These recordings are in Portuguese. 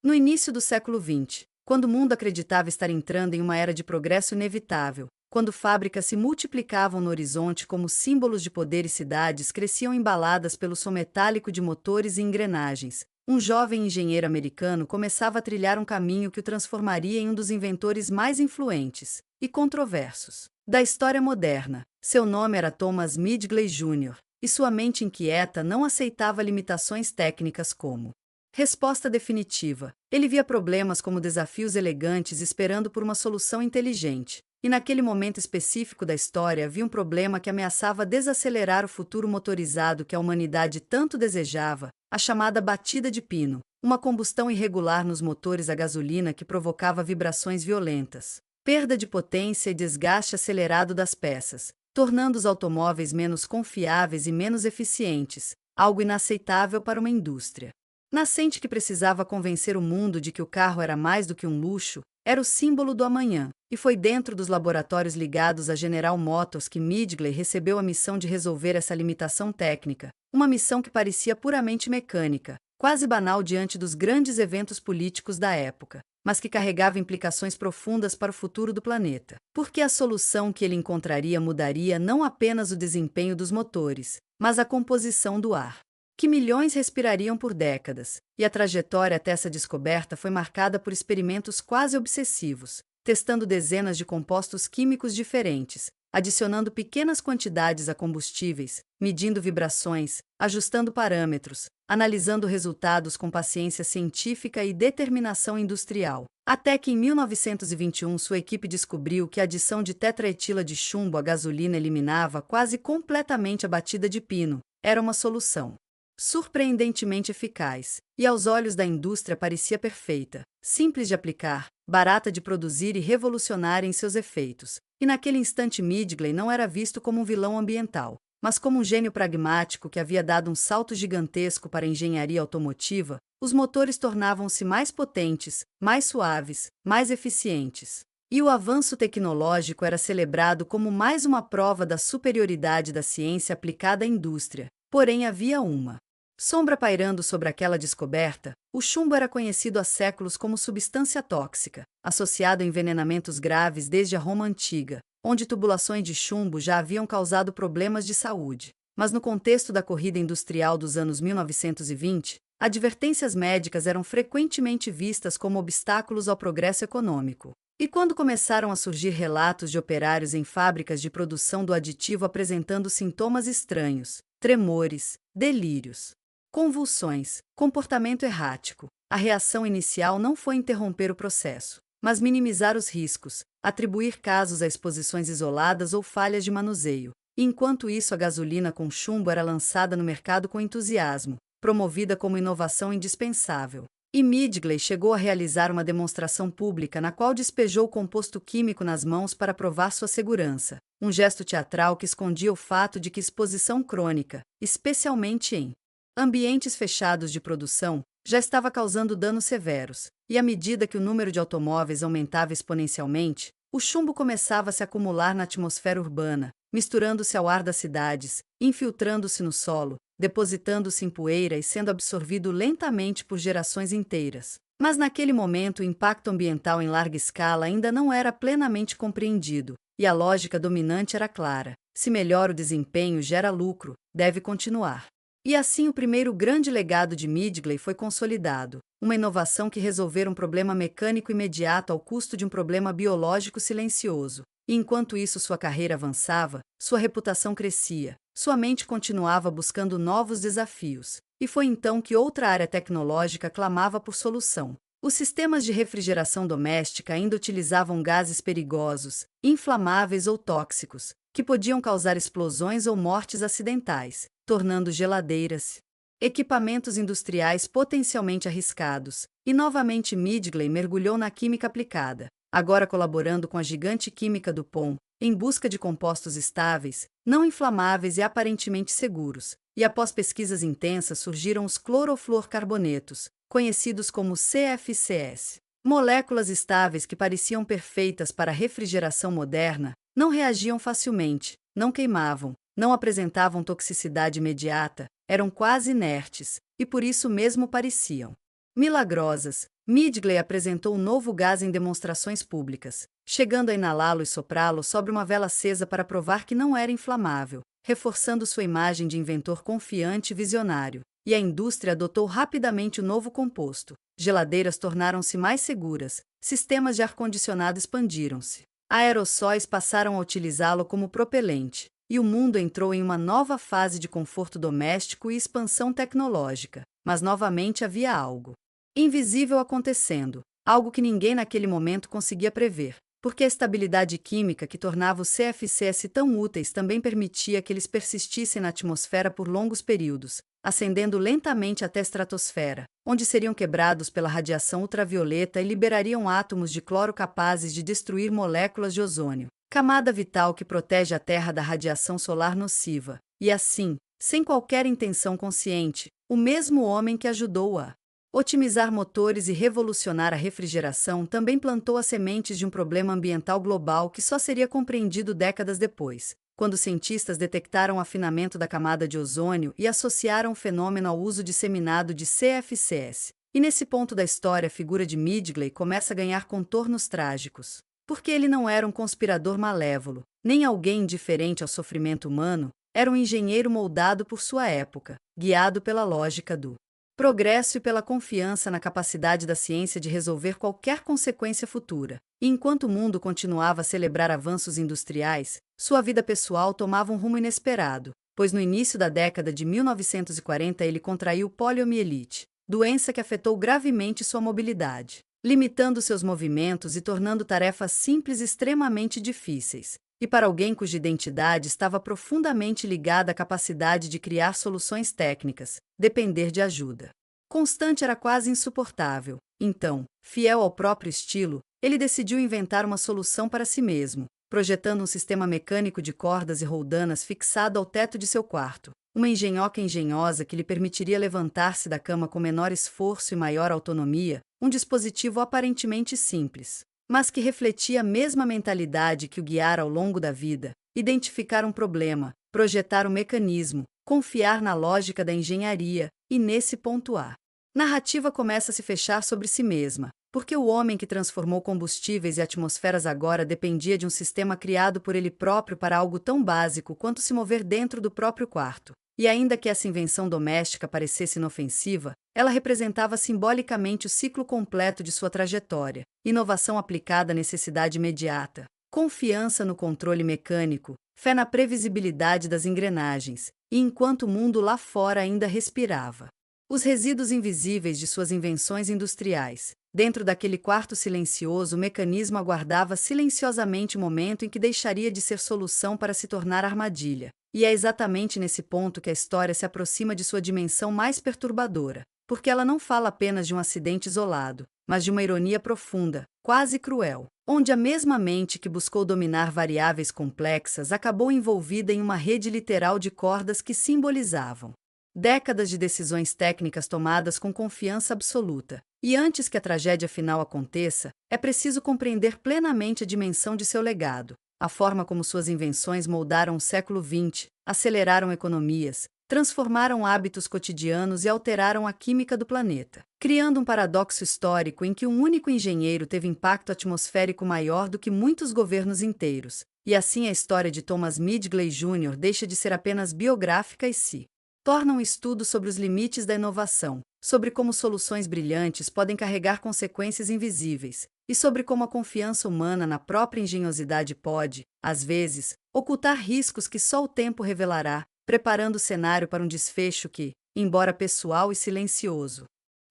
No início do século XX, quando o mundo acreditava estar entrando em uma era de progresso inevitável, quando fábricas se multiplicavam no horizonte como símbolos de poder e cidades cresciam embaladas pelo som metálico de motores e engrenagens, um jovem engenheiro americano começava a trilhar um caminho que o transformaria em um dos inventores mais influentes e controversos da história moderna. Seu nome era Thomas Midgley Jr., e sua mente inquieta não aceitava limitações técnicas como resposta definitiva. Ele via problemas como desafios elegantes esperando por uma solução inteligente. E naquele momento específico da história havia um problema que ameaçava desacelerar o futuro motorizado que a humanidade tanto desejava, a chamada batida de pino, uma combustão irregular nos motores a gasolina que provocava vibrações violentas, perda de potência e desgaste acelerado das peças, tornando os automóveis menos confiáveis e menos eficientes, algo inaceitável para uma indústria nascente que precisava convencer o mundo de que o carro era mais do que um luxo, era o símbolo do amanhã, e foi dentro dos laboratórios ligados à General Motors que Midgley recebeu a missão de resolver essa limitação técnica, uma missão que parecia puramente mecânica, quase banal diante dos grandes eventos políticos da época, mas que carregava implicações profundas para o futuro do planeta. Porque a solução que ele encontraria mudaria não apenas o desempenho dos motores, mas a composição do ar que milhões respirariam por décadas, e a trajetória até essa descoberta foi marcada por experimentos quase obsessivos, testando dezenas de compostos químicos diferentes, adicionando pequenas quantidades a combustíveis, medindo vibrações, ajustando parâmetros, analisando resultados com paciência científica e determinação industrial. Até que em 1921 sua equipe descobriu que a adição de tetraetila de chumbo à gasolina eliminava quase completamente a batida de pino. Era uma solução surpreendentemente eficaz, e aos olhos da indústria parecia perfeita, simples de aplicar, barata de produzir e revolucionária em seus efeitos. E naquele instante Midgley não era visto como um vilão ambiental, mas como um gênio pragmático que havia dado um salto gigantesco para a engenharia automotiva. Os motores tornavam-se mais potentes, mais suaves, mais eficientes. E o avanço tecnológico era celebrado como mais uma prova da superioridade da ciência aplicada à indústria. Porém havia uma sombra pairando sobre aquela descoberta. O chumbo era conhecido há séculos como substância tóxica, associado a envenenamentos graves desde a Roma antiga, onde tubulações de chumbo já haviam causado problemas de saúde. Mas no contexto da corrida industrial dos anos 1920, advertências médicas eram frequentemente vistas como obstáculos ao progresso econômico. E quando começaram a surgir relatos de operários em fábricas de produção do aditivo apresentando sintomas estranhos, tremores, delírios, convulsões, comportamento errático, a reação inicial não foi interromper o processo, mas minimizar os riscos, atribuir casos a exposições isoladas ou falhas de manuseio. E enquanto isso, a gasolina com chumbo era lançada no mercado com entusiasmo, promovida como inovação indispensável. E Midgley chegou a realizar uma demonstração pública na qual despejou o composto químico nas mãos para provar sua segurança, um gesto teatral que escondia o fato de que exposição crônica, especialmente em ambientes fechados de produção, já estava causando danos severos, e à medida que o número de automóveis aumentava exponencialmente, o chumbo começava a se acumular na atmosfera urbana, misturando-se ao ar das cidades, infiltrando-se no solo, depositando-se em poeira e sendo absorvido lentamente por gerações inteiras. Mas naquele momento o impacto ambiental em larga escala ainda não era plenamente compreendido, e a lógica dominante era clara: se melhora o desempenho gera lucro, deve continuar. E assim o primeiro grande legado de Midgley foi consolidado, uma inovação que resolvera um problema mecânico imediato ao custo de um problema biológico silencioso. E enquanto isso sua carreira avançava, sua reputação crescia, sua mente continuava buscando novos desafios. E foi então que outra área tecnológica clamava por solução. Os sistemas de refrigeração doméstica ainda utilizavam gases perigosos, inflamáveis ou tóxicos, que podiam causar explosões ou mortes acidentais, tornando geladeiras, equipamentos industriais potencialmente arriscados. E novamente Midgley mergulhou na química aplicada, agora colaborando com a gigante química DuPont, em busca de compostos estáveis, não inflamáveis e aparentemente seguros. E após pesquisas intensas surgiram os clorofluorcarbonetos, conhecidos como CFCs. Moléculas estáveis que pareciam perfeitas para a refrigeração moderna, não reagiam facilmente, não queimavam, não apresentavam toxicidade imediata, eram quase inertes, e por isso mesmo pareciam milagrosas. Midgley apresentou o novo gás em demonstrações públicas, chegando a inalá-lo e soprá-lo sobre uma vela acesa para provar que não era inflamável, reforçando sua imagem de inventor confiante e visionário. E a indústria adotou rapidamente o novo composto. Geladeiras tornaram-se mais seguras, sistemas de ar-condicionado expandiram-se. Aerossóis passaram a utilizá-lo como propelente, e o mundo entrou em uma nova fase de conforto doméstico e expansão tecnológica. Mas novamente havia algo invisível acontecendo, algo que ninguém naquele momento conseguia prever, porque a estabilidade química que tornava os CFCs tão úteis também permitia que eles persistissem na atmosfera por longos períodos, ascendendo lentamente até a estratosfera, onde seriam quebrados pela radiação ultravioleta e liberariam átomos de cloro capazes de destruir moléculas de ozônio, camada vital que protege a Terra da radiação solar nociva. E assim, sem qualquer intenção consciente, o mesmo homem que ajudou a otimizar motores e revolucionar a refrigeração também plantou as sementes de um problema ambiental global que só seria compreendido décadas depois, quando cientistas detectaram o afinamento da camada de ozônio e associaram o fenômeno ao uso disseminado de CFCs. E nesse ponto da história a figura de Midgley começa a ganhar contornos trágicos. Porque ele não era um conspirador malévolo, nem alguém indiferente ao sofrimento humano, era um engenheiro moldado por sua época, guiado pela lógica do progresso e pela confiança na capacidade da ciência de resolver qualquer consequência futura. E enquanto o mundo continuava a celebrar avanços industriais, sua vida pessoal tomava um rumo inesperado, pois no início da década de 1940 ele contraiu poliomielite, doença que afetou gravemente sua mobilidade, limitando seus movimentos e tornando tarefas simples extremamente difíceis. E para alguém cuja identidade estava profundamente ligada à capacidade de criar soluções técnicas, depender de ajuda constante era quase insuportável. Então, fiel ao próprio estilo, ele decidiu inventar uma solução para si mesmo, projetando um sistema mecânico de cordas e roldanas fixado ao teto de seu quarto. Uma engenhoca engenhosa que lhe permitiria levantar-se da cama com menor esforço e maior autonomia, um dispositivo aparentemente simples, mas que refletia a mesma mentalidade que o guiara ao longo da vida: identificar um problema, projetar um mecanismo, confiar na lógica da engenharia, e nesse ponto a narrativa começa a se fechar sobre si mesma, porque o homem que transformou combustíveis e atmosferas agora dependia de um sistema criado por ele próprio para algo tão básico quanto se mover dentro do próprio quarto. E ainda que essa invenção doméstica parecesse inofensiva, ela representava simbolicamente o ciclo completo de sua trajetória: inovação aplicada à necessidade imediata, confiança no controle mecânico, fé na previsibilidade das engrenagens, e enquanto o mundo lá fora ainda respirava os resíduos invisíveis de suas invenções industriais, dentro daquele quarto silencioso o mecanismo aguardava silenciosamente o momento em que deixaria de ser solução para se tornar armadilha. E é exatamente nesse ponto que a história se aproxima de sua dimensão mais perturbadora, porque ela não fala apenas de um acidente isolado, mas de uma ironia profunda, quase cruel, onde a mesma mente que buscou dominar variáveis complexas acabou envolvida em uma rede literal de cordas que simbolizavam décadas de decisões técnicas tomadas com confiança absoluta. E antes que a tragédia final aconteça, é preciso compreender plenamente a dimensão de seu legado, a forma como suas invenções moldaram o século XX, aceleraram economias, transformaram hábitos cotidianos e alteraram a química do planeta, criando um paradoxo histórico em que um único engenheiro teve impacto atmosférico maior do que muitos governos inteiros. E assim a história de Thomas Midgley Jr. deixa de ser apenas biográfica e se torna um estudo sobre os limites da inovação, sobre como soluções brilhantes podem carregar consequências invisíveis, e sobre como a confiança humana na própria engenhosidade pode, às vezes, ocultar riscos que só o tempo revelará, preparando o cenário para um desfecho que, embora pessoal e silencioso,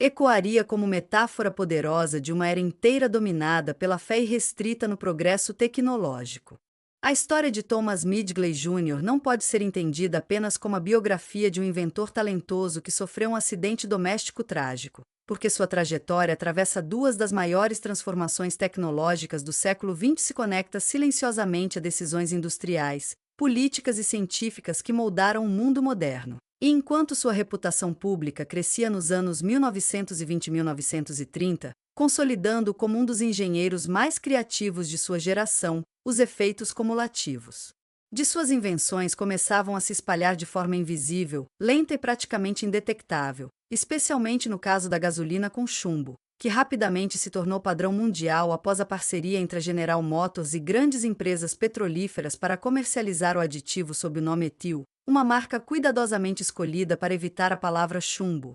ecoaria como metáfora poderosa de uma era inteira dominada pela fé irrestrita no progresso tecnológico. A história de Thomas Midgley Jr. não pode ser entendida apenas como a biografia de um inventor talentoso que sofreu um acidente doméstico trágico, porque sua trajetória atravessa duas das maiores transformações tecnológicas do século XX e se conecta silenciosamente a decisões industriais, políticas e científicas que moldaram o mundo moderno. E enquanto sua reputação pública crescia nos anos 1920 e 1930, consolidando-o como um dos engenheiros mais criativos de sua geração, os efeitos cumulativos de suas invenções começavam a se espalhar de forma invisível, lenta e praticamente indetectável, especialmente no caso da gasolina com chumbo, que rapidamente se tornou padrão mundial após a parceria entre a General Motors e grandes empresas petrolíferas para comercializar o aditivo sob o nome etil, uma marca cuidadosamente escolhida para evitar a palavra chumbo,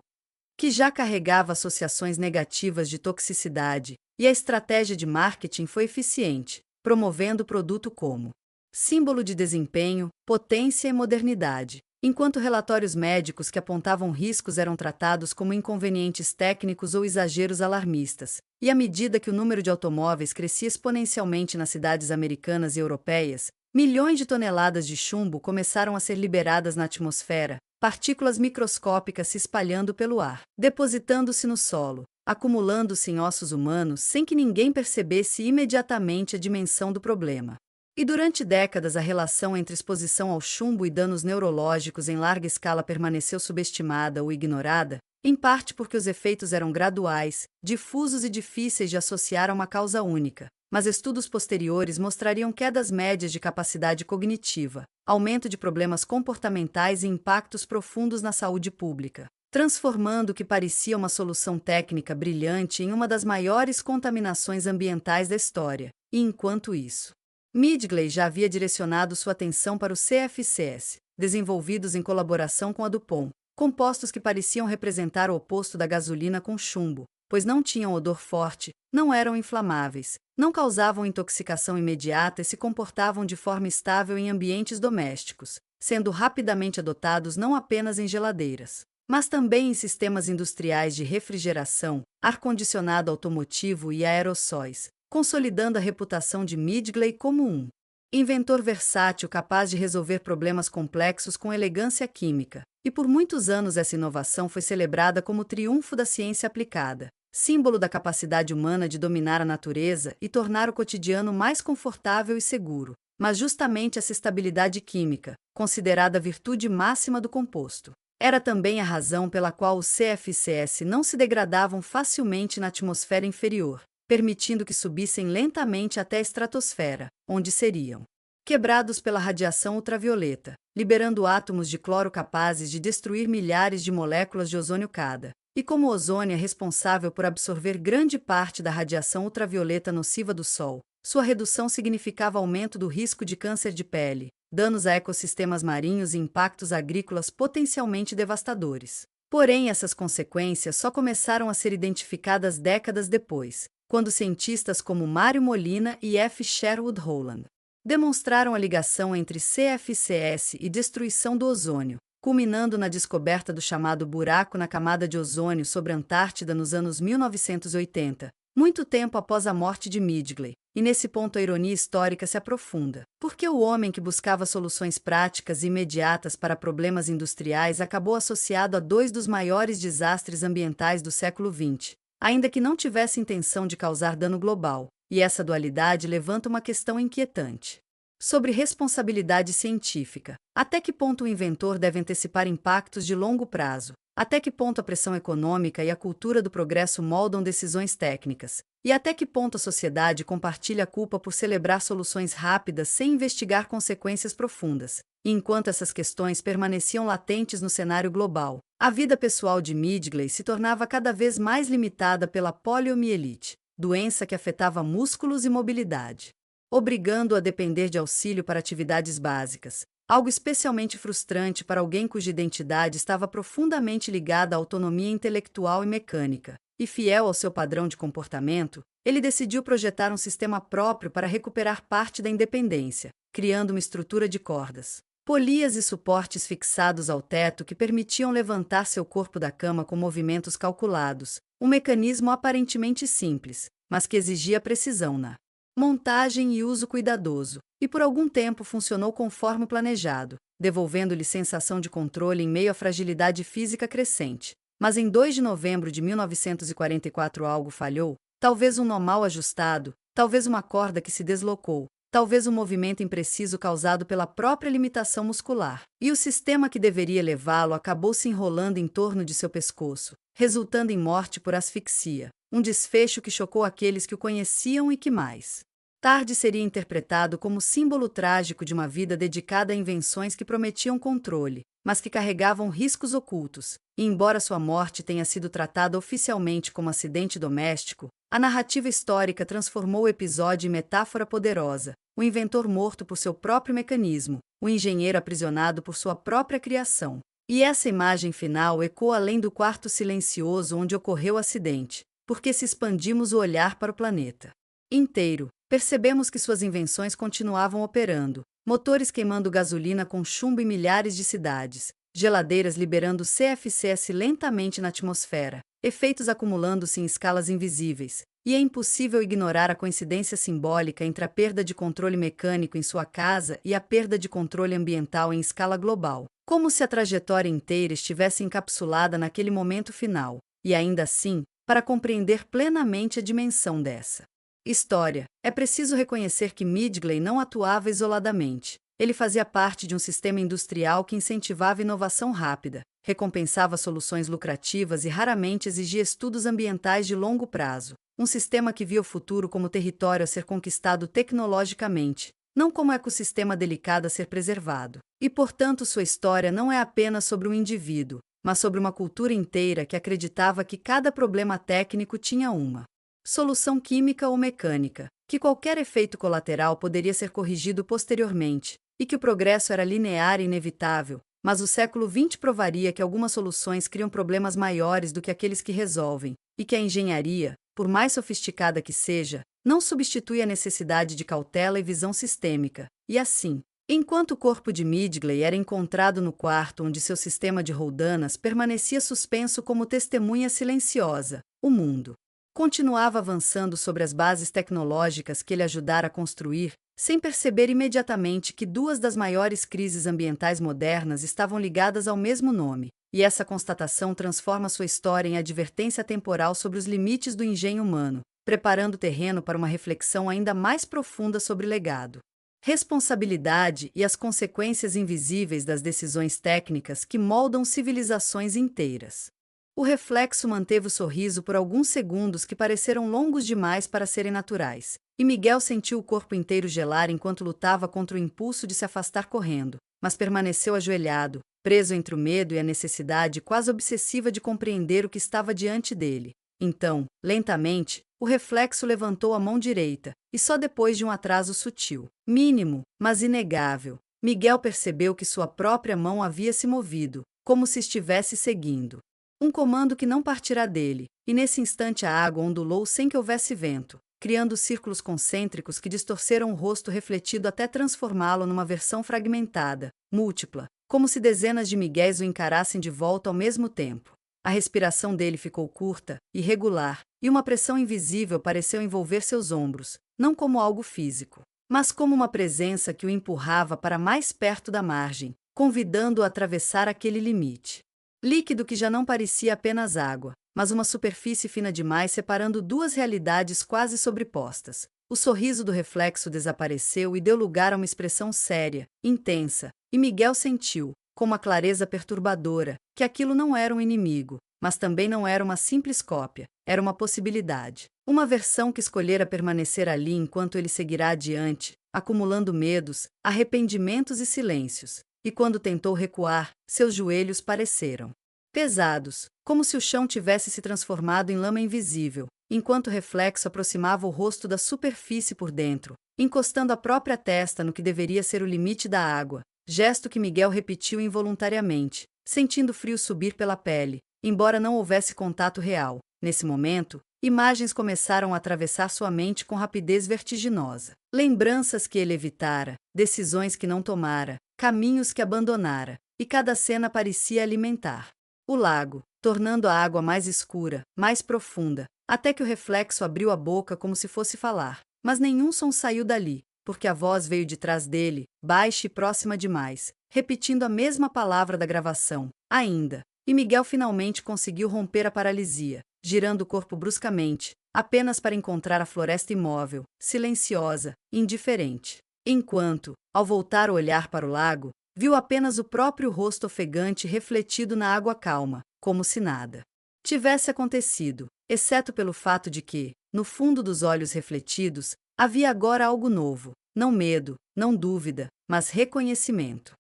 que já carregava associações negativas de toxicidade, e a estratégia de marketing foi eficiente, promovendo o produto como símbolo de desempenho, potência e modernidade, enquanto relatórios médicos que apontavam riscos eram tratados como inconvenientes técnicos ou exageros alarmistas. E à medida que o número de automóveis crescia exponencialmente nas cidades americanas e europeias, milhões de toneladas de chumbo começaram a ser liberadas na atmosfera, partículas microscópicas se espalhando pelo ar, depositando-se no solo, acumulando-se em ossos humanos sem que ninguém percebesse imediatamente a dimensão do problema. E durante décadas a relação entre exposição ao chumbo e danos neurológicos em larga escala permaneceu subestimada ou ignorada, em parte porque os efeitos eram graduais, difusos e difíceis de associar a uma causa única. Mas estudos posteriores mostrariam quedas médias de capacidade cognitiva, aumento de problemas comportamentais e impactos profundos na saúde pública, transformando o que parecia uma solução técnica brilhante em uma das maiores contaminações ambientais da história. E enquanto isso, Midgley já havia direcionado sua atenção para os CFCs, desenvolvidos em colaboração com a DuPont, compostos que pareciam representar o oposto da gasolina com chumbo, pois não tinham odor forte, não eram inflamáveis, não causavam intoxicação imediata e se comportavam de forma estável em ambientes domésticos, sendo rapidamente adotados não apenas em geladeiras, mas também em sistemas industriais de refrigeração, ar-condicionado automotivo e aerossóis, consolidando a reputação de Midgley como um inventor versátil capaz de resolver problemas complexos com elegância química. E por muitos anos essa inovação foi celebrada como o triunfo da ciência aplicada, símbolo da capacidade humana de dominar a natureza e tornar o cotidiano mais confortável e seguro. Mas justamente essa estabilidade química, considerada a virtude máxima do composto, era também a razão pela qual os CFCs não se degradavam facilmente na atmosfera inferior, permitindo que subissem lentamente até a estratosfera, onde seriam quebrados pela radiação ultravioleta, liberando átomos de cloro capazes de destruir milhares de moléculas de ozônio cada. E como o ozônio é responsável por absorver grande parte da radiação ultravioleta nociva do Sol, sua redução significava aumento do risco de câncer de pele, danos a ecossistemas marinhos e impactos agrícolas potencialmente devastadores. Porém, essas consequências só começaram a ser identificadas décadas depois, quando cientistas como Mário Molina e F. Sherwood Rowland demonstraram a ligação entre CFCs e destruição do ozônio, culminando na descoberta do chamado buraco na camada de ozônio sobre a Antártida nos anos 1980, muito tempo após a morte de Midgley. E nesse ponto a ironia histórica se aprofunda, porque o homem que buscava soluções práticas e imediatas para problemas industriais acabou associado a dois dos maiores desastres ambientais do século XX, ainda que não tivesse intenção de causar dano global. E essa dualidade levanta uma questão inquietante sobre responsabilidade científica. Até que ponto o inventor deve antecipar impactos de longo prazo? Até que ponto a pressão econômica e a cultura do progresso moldam decisões técnicas? E até que ponto a sociedade compartilha a culpa por celebrar soluções rápidas sem investigar consequências profundas? E enquanto essas questões permaneciam latentes no cenário global, a vida pessoal de Midgley se tornava cada vez mais limitada pela poliomielite, doença que afetava músculos e mobilidade, obrigando-o a depender de auxílio para atividades básicas, algo especialmente frustrante para alguém cuja identidade estava profundamente ligada à autonomia intelectual e mecânica. E fiel ao seu padrão de comportamento, ele decidiu projetar um sistema próprio para recuperar parte da independência, criando uma estrutura de cordas, polias e suportes fixados ao teto que permitiam levantar seu corpo da cama com movimentos calculados, um mecanismo aparentemente simples, mas que exigia precisão na montagem e uso cuidadoso, e por algum tempo funcionou conforme planejado, devolvendo-lhe sensação de controle em meio à fragilidade física crescente. Mas em 2 de novembro de 1944 algo falhou, talvez um nó mal ajustado, talvez uma corda que se deslocou, talvez um movimento impreciso causado pela própria limitação muscular, e o sistema que deveria levá-lo acabou se enrolando em torno de seu pescoço, resultando em morte por asfixia, um desfecho que chocou aqueles que o conheciam e que mais Tarde seria interpretado como símbolo trágico de uma vida dedicada a invenções que prometiam controle, mas que carregavam riscos ocultos. E embora sua morte tenha sido tratada oficialmente como acidente doméstico, a narrativa histórica transformou o episódio em metáfora poderosa. O inventor morto por seu próprio mecanismo, o engenheiro aprisionado por sua própria criação. E essa imagem final ecoa além do quarto silencioso onde ocorreu o acidente, porque se expandimos o olhar para o planeta inteiro, percebemos que suas invenções continuavam operando, motores queimando gasolina com chumbo em milhares de cidades, geladeiras liberando CFCs lentamente na atmosfera, efeitos acumulando-se em escalas invisíveis, e é impossível ignorar a coincidência simbólica entre a perda de controle mecânico em sua casa e a perda de controle ambiental em escala global, como se a trajetória inteira estivesse encapsulada naquele momento final, e ainda assim, para compreender plenamente a dimensão dessa história, é preciso reconhecer que Midgley não atuava isoladamente. Ele fazia parte de um sistema industrial que incentivava inovação rápida, recompensava soluções lucrativas e raramente exigia estudos ambientais de longo prazo. Um sistema que via o futuro como território a ser conquistado tecnologicamente, não como ecossistema delicado a ser preservado. E, portanto, sua história não é apenas sobre um indivíduo, mas sobre uma cultura inteira que acreditava que cada problema técnico tinha uma solução química ou mecânica, que qualquer efeito colateral poderia ser corrigido posteriormente, e que o progresso era linear e inevitável, mas o século XX provaria que algumas soluções criam problemas maiores do que aqueles que resolvem, e que a engenharia, por mais sofisticada que seja, não substitui a necessidade de cautela e visão sistêmica, e assim, enquanto o corpo de Midgley era encontrado no quarto onde seu sistema de roldanas permanecia suspenso como testemunha silenciosa, o mundo continuava avançando sobre as bases tecnológicas que ele ajudara a construir, sem perceber imediatamente que duas das maiores crises ambientais modernas estavam ligadas ao mesmo nome, e essa constatação transforma sua história em advertência temporal sobre os limites do engenho humano, preparando o terreno para uma reflexão ainda mais profunda sobre legado, responsabilidade e as consequências invisíveis das decisões técnicas que moldam civilizações inteiras. O reflexo manteve o sorriso por alguns segundos que pareceram longos demais para serem naturais, e Miguel sentiu o corpo inteiro gelar enquanto lutava contra o impulso de se afastar correndo, mas permaneceu ajoelhado, preso entre o medo e a necessidade quase obsessiva de compreender o que estava diante dele. Então, lentamente, o reflexo levantou a mão direita, e só depois de um atraso sutil, mínimo, mas inegável, Miguel percebeu que sua própria mão havia se movido, como se estivesse seguindo um comando que não partirá dele, e nesse instante a água ondulou sem que houvesse vento, criando círculos concêntricos que distorceram o rosto refletido até transformá-lo numa versão fragmentada, múltipla, como se dezenas de Miguéis o encarassem de volta ao mesmo tempo. A respiração dele ficou curta, irregular, e uma pressão invisível pareceu envolver seus ombros, não como algo físico, mas como uma presença que o empurrava para mais perto da margem, convidando-o a atravessar aquele limite. Líquido que já não parecia apenas água, mas uma superfície fina demais separando duas realidades quase sobrepostas. O sorriso do reflexo desapareceu e deu lugar a uma expressão séria, intensa, e Miguel sentiu, com uma clareza perturbadora, que aquilo não era um inimigo, mas também não era uma simples cópia, era uma possibilidade. Uma versão que escolhera permanecer ali enquanto ele seguirá adiante, acumulando medos, arrependimentos e silêncios. E quando tentou recuar, seus joelhos pareceram pesados, como se o chão tivesse se transformado em lama invisível, enquanto o reflexo aproximava o rosto da superfície por dentro, encostando a própria testa no que deveria ser o limite da água, gesto que Miguel repetiu involuntariamente, sentindo frio subir pela pele, embora não houvesse contato real. Nesse momento, imagens começaram a atravessar sua mente com rapidez vertiginosa. Lembranças que ele evitara, decisões que não tomara, caminhos que abandonara, e cada cena parecia alimentar o lago, tornando a água mais escura, mais profunda, até que o reflexo abriu a boca como se fosse falar. Mas nenhum som saiu dali, porque a voz veio de trás dele, baixa e próxima demais, repetindo a mesma palavra da gravação, ainda. E Miguel finalmente conseguiu romper a paralisia, girando o corpo bruscamente, apenas para encontrar a floresta imóvel, silenciosa, indiferente. Enquanto, ao voltar o olhar para o lago, viu apenas o próprio rosto ofegante refletido na água calma, como se nada tivesse acontecido, exceto pelo fato de que, no fundo dos olhos refletidos, Havia agora algo novo, não medo, não dúvida, mas reconhecimento.